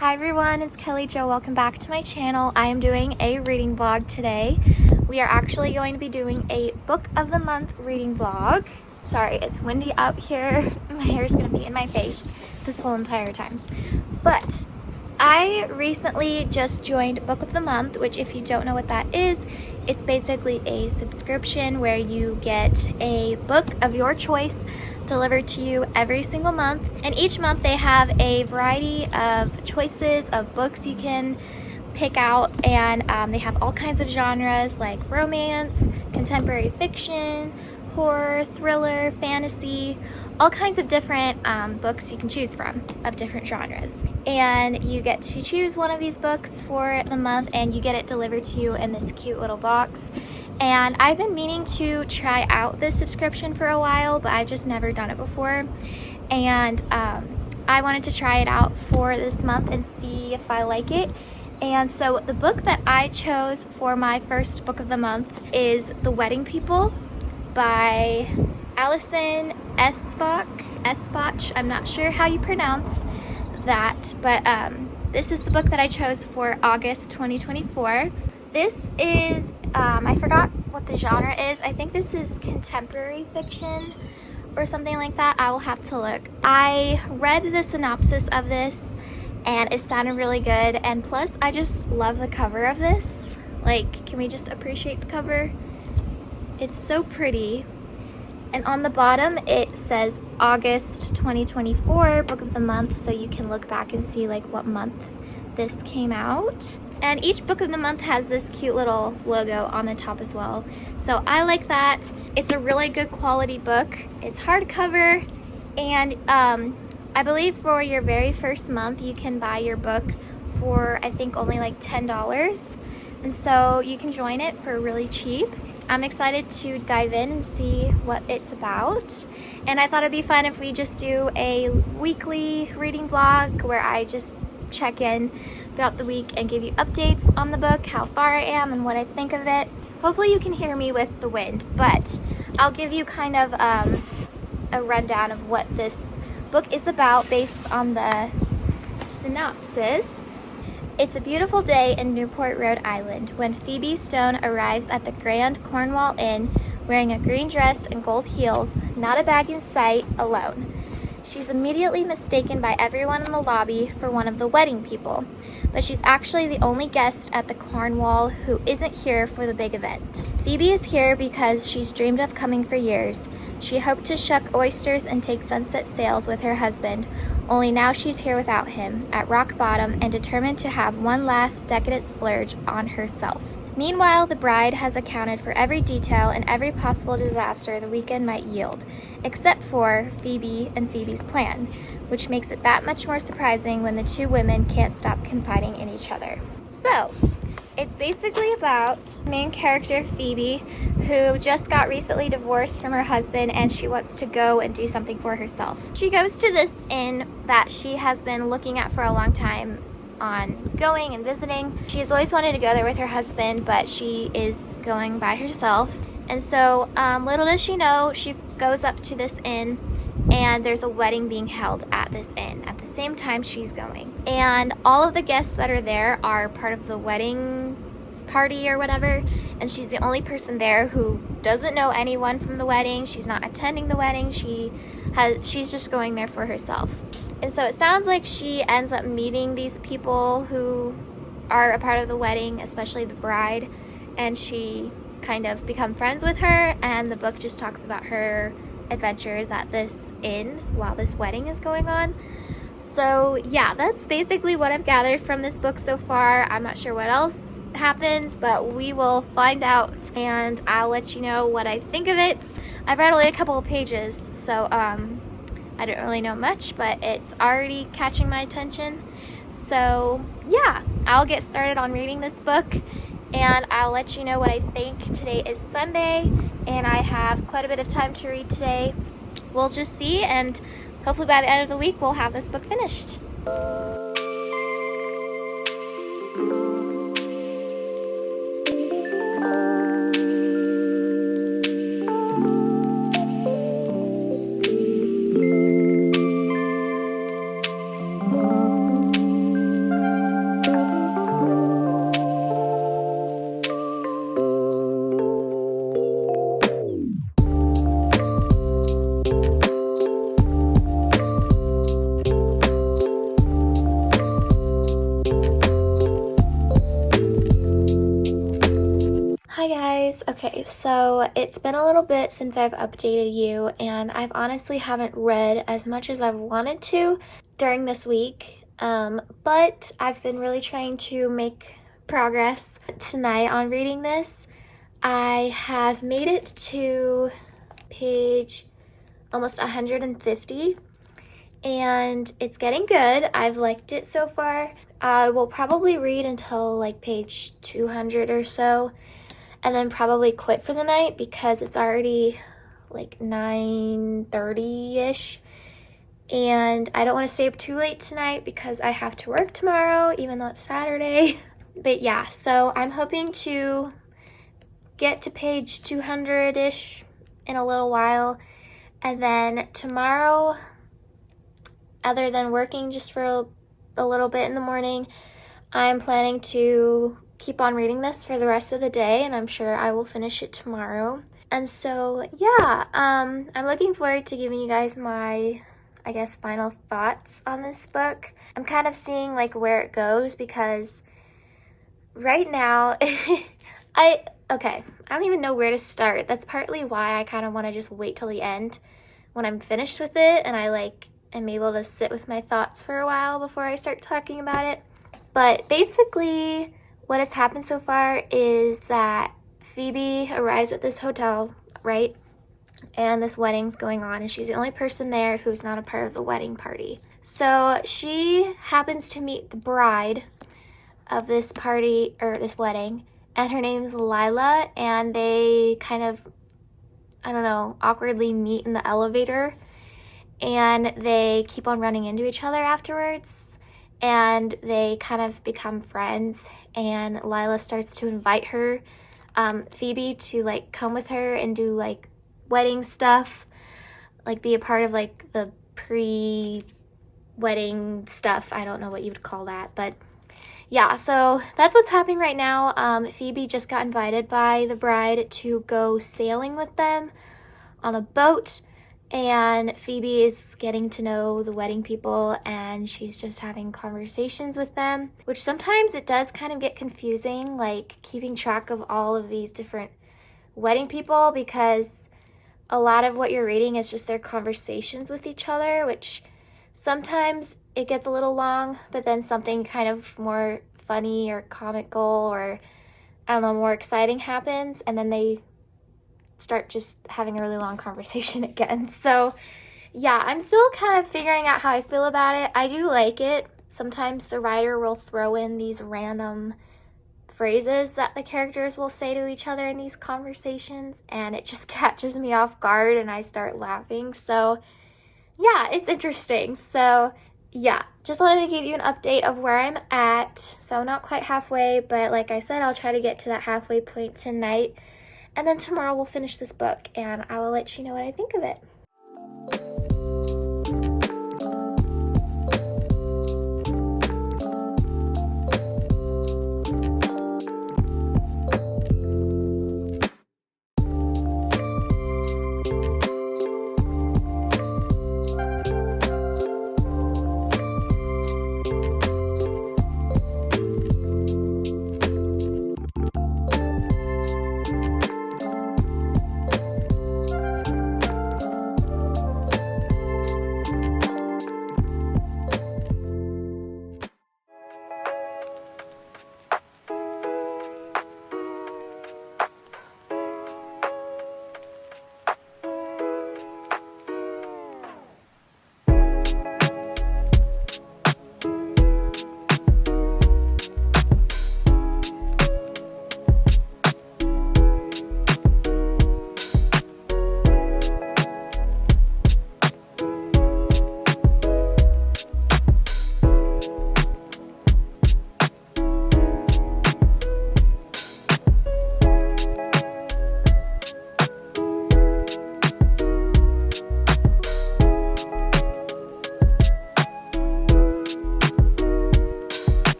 Hi everyone, it's Kelly Jo. Welcome back to my channel. I am doing a reading vlog today. We are actually going to be doing a book of the month reading vlog. Sorry, it's windy out here. My hair is going to be in my face this whole entire time. But I recently just joined Book of the Month, which if you don't know what that is, it's basically a subscription where you get a book of your choice delivered to you every single month, and each month they have a variety of choices of books you can pick out, and they have all kinds of genres like romance, contemporary fiction, horror, thriller, fantasy, all kinds of different books you can choose from of different genres. And you get to choose one of these books for the month and you get it delivered to you in this cute little box. And I've been meaning to try out this subscription for a while, but I've just never done it before. And I wanted to try it out for this month and see if I like it. And so the book that I chose for my first book of the month is The Wedding People by Alison Espach. I'm not sure how you pronounce that, but this is the book that I chose for August 2024. This is, I forgot what the genre is. I think this is contemporary fiction or something like that. I will have to look. I read the synopsis of this and it sounded really good, and plus I just love the cover of this. Like, can we just appreciate the cover? It's so pretty. And on the bottom it says August 2024 book of the month, so you can look back and see like what month this came out. And each book of the month has this cute little logo on the top as well, so I like that. It's a really good quality book. It's hardcover, and I believe for your very first month you can buy your book for I think only like $10, and so you can join it for really cheap. I'm excited to dive in and see what it's about, and I thought it'd be fun if we just do a weekly reading vlog where I just check in throughout the week and give you updates on the book, how far I am and what I think of it. Hopefully you can hear me with the wind, but I'll give you kind of a rundown of what this book is about based on the synopsis. It's a beautiful day in Newport, Rhode Island when Phoebe Stone arrives at the Grand Cornwall Inn wearing a green dress and gold heels, not a bag in sight, alone. She's immediately mistaken by everyone in the lobby for one of the wedding people, but she's actually the only guest at the Cornwall who isn't here for the big event. Phoebe is here because she's dreamed of coming for years. She hoped to shuck oysters and take sunset sails with her husband, only now she's here without him, at rock bottom and determined to have one last decadent splurge on herself. Meanwhile, the bride has accounted for every detail and every possible disaster the weekend might yield, except for Phoebe and Phoebe's plan, which makes it that much more surprising when the two women can't stop confiding in each other. So, it's basically about main character Phoebe, who just got recently divorced from her husband and she wants to go and do something for herself. She goes to this inn that she has been looking at for a long time on going and visiting. She's always wanted to go there with her husband, but she is going by herself. And so little does she know, she goes up to this inn and there's a wedding being held at this inn at the same time she's going. And all of the guests that are there are part of the wedding party or whatever, and she's the only person there who doesn't know anyone from the wedding. She's not attending the wedding. She's just going there for herself. And so it sounds like she ends up meeting these people who are a part of the wedding, especially the bride, and she kind of become friends with her, and the book just talks about her adventures at this inn while this wedding is going on. So yeah, that's basically what I've gathered from this book so far. I'm not sure what else happens, but we will find out, and I'll let you know what I think of it. I've read only a couple of pages, so I don't really know much, but it's already catching my attention. So yeah, I'll get started on reading this book and I'll let you know what I think. Today is Sunday and I have quite a bit of time to read today. We'll just see, and hopefully by the end of the week we'll have this book finished. guys. Okay, so it's been a little bit since I've updated you, and I've honestly haven't read as much as I've wanted to during this week, but I've been really trying to make progress tonight on reading this. I have made it to page almost 150, and it's getting good. I've liked it so far. I will probably read until like page 200 or so, and then probably quit for the night because it's already like 9:30-ish, and I don't want to stay up too late tonight because I have to work tomorrow, even though it's Saturday. But yeah, so I'm hoping to get to page 200-ish in a little while, and then tomorrow, other than working just for a little bit in the morning, I'm planning to keep on reading this for the rest of the day, and I'm sure I will finish it tomorrow. And so yeah, I'm looking forward to giving you guys my, I guess, final thoughts on this book. I'm kind of seeing like where it goes, because right now I don't even know where to start. That's partly why I kind of want to just wait till the end when I'm finished with it and I like am able to sit with my thoughts for a while before I start talking about it. But basically what has happened so far is that Phoebe arrives at this hotel, right? And this wedding's going on, and she's the only person there who's not a part of the wedding party. So she happens to meet the bride of this party, or this wedding, and her name's Lila, and they kind of, I don't know, awkwardly meet in the elevator, and they keep on running into each other afterwards, and they kind of become friends, and Lila starts to invite her, Phoebe, to like come with her and do like wedding stuff, like be a part of like the pre-wedding stuff. I don't know what you would call that, but yeah, so that's what's happening right now. Phoebe just got invited by the bride to go sailing with them on a boat, and Phoebe is getting to know the wedding people, and she's just having conversations with them, which sometimes it does kind of get confusing, like keeping track of all of these different wedding people, because a lot of what you're reading is just their conversations with each other, which sometimes it gets a little long, but then something kind of more funny or comical or, I don't know, more exciting happens, and then they start just having a really long conversation again. So yeah, I'm still kind of figuring out how I feel about it. I do like it. Sometimes the writer will throw in these random phrases that the characters will say to each other in these conversations, and it just catches me off guard and I start laughing. So yeah, it's interesting. So yeah, just wanted to give you an update of where I'm at. So not quite halfway, but like I said, I'll try to get to that halfway point tonight. And then tomorrow we'll finish this book, and I will let you know what I think of it.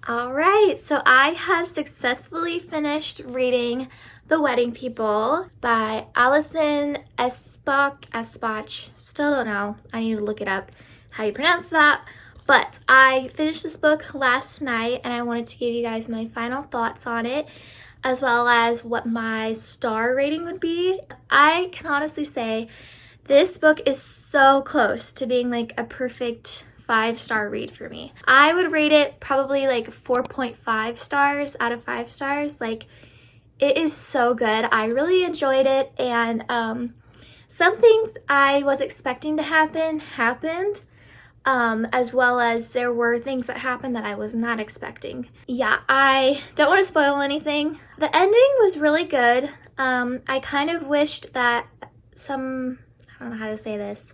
All right, so I have successfully finished reading The Wedding People by Alison, Espach, still don't know, I need to look it up how you pronounce that, but I finished this book last night and I wanted to give you guys my final thoughts on it, as well as what my star rating would be. I can honestly say this book is so close to being like a perfect 5-star read for me. I would rate it probably like 4.5 stars out of 5 stars. Like, it is so good. I really enjoyed it, and some things I was expecting to happen happened, as well as there were things that happened that I was not expecting. Yeah, I don't want to spoil anything. The ending was really good. I kind of wished that I don't know how to say this.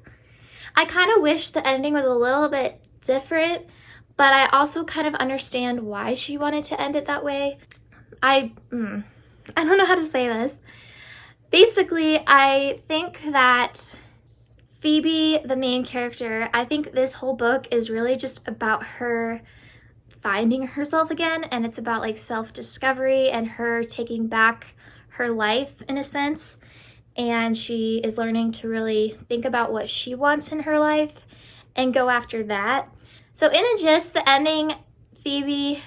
I kind of wish the ending was a little bit different, but I also kind of understand why she wanted to end it that way. I don't know how to say this. Basically, I think that Phoebe, the main character, I think this whole book is really just about her finding herself again, and it's about like self-discovery and her taking back her life in a sense. And she is learning to really think about what she wants in her life and go after that. So in a gist, the ending, Phoebe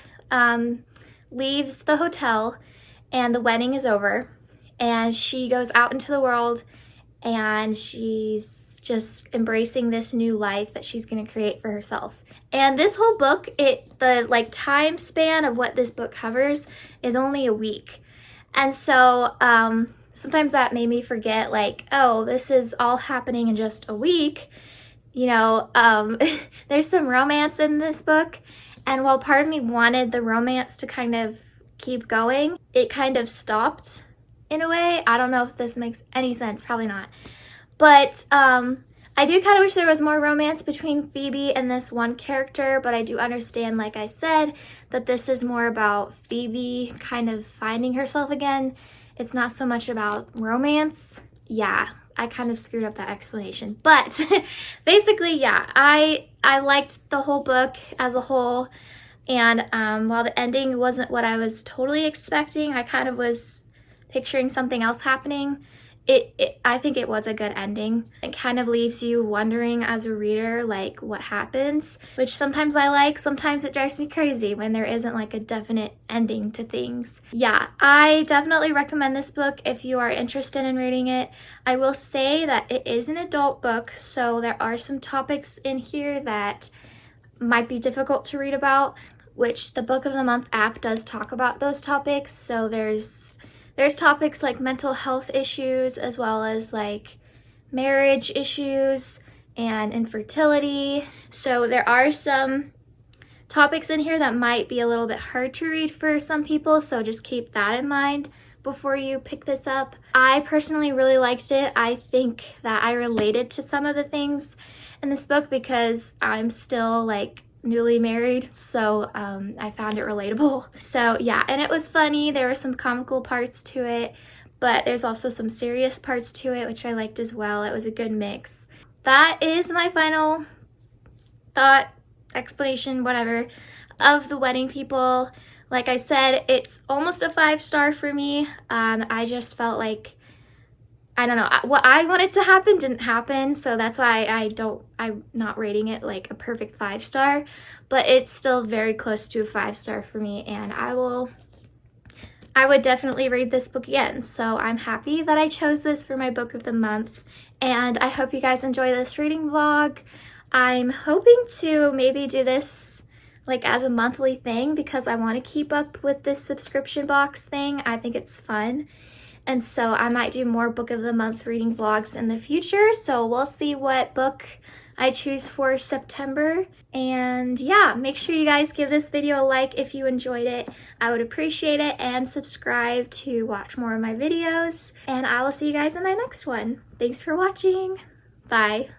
leaves the hotel and the wedding is over, and she goes out into the world and she's just embracing this new life that she's going to create for herself. And this whole book, the like time span of what this book covers is only a week. And so sometimes that made me forget, like, oh, this is all happening in just a week. You know, there's some romance in this book, and while part of me wanted the romance to kind of keep going, it kind of stopped in a way. I don't know if this makes any sense, probably not. But I do kind of wish there was more romance between Phoebe and this one character, but I do understand, like I said, that this is more about Phoebe kind of finding herself again. It's not so much about romance. Yeah, I kind of screwed up that explanation. But basically, yeah, I liked the whole book as a whole. And while the ending wasn't what I was totally expecting, I kind of was picturing something else happening. I think it was a good ending. It kind of leaves you wondering as a reader, like, what happens, which sometimes I like, sometimes it drives me crazy when there isn't like a definite ending to things. Yeah, I definitely recommend this book if you are interested in reading it. I will say that it is an adult book, so there are some topics in here that might be difficult to read about, which the Book of the Month app does talk about those topics. So there's topics like mental health issues, as well as like marriage issues and infertility. So there are some topics in here that might be a little bit hard to read for some people, so just keep that in mind before you pick this up. I personally really liked it. I think that I related to some of the things in this book because I'm still like newly married, so I found it relatable. So yeah, and it was funny. There were some comical parts to it, but there's also some serious parts to it, which I liked as well. It was a good mix. That is my final thought, explanation, whatever, of The Wedding People. Like I said, it's almost a 5-star for me. I just felt like, I don't know, what I wanted to happen didn't happen, so that's why I'm not rating it like a perfect 5-star, but it's still very close to a 5-star for me, and I would definitely read this book again. So I'm happy that I chose this for my book of the month, and I hope you guys enjoy this reading vlog. I'm hoping to maybe do this like as a monthly thing because I want to keep up with this subscription box thing. I think it's fun. And so I might do more book of the month reading vlogs in the future. So we'll see what book I choose for September. And yeah, make sure you guys give this video a like if you enjoyed it. I would appreciate it, and subscribe to watch more of my videos. And I will see you guys in my next one. Thanks for watching. Bye.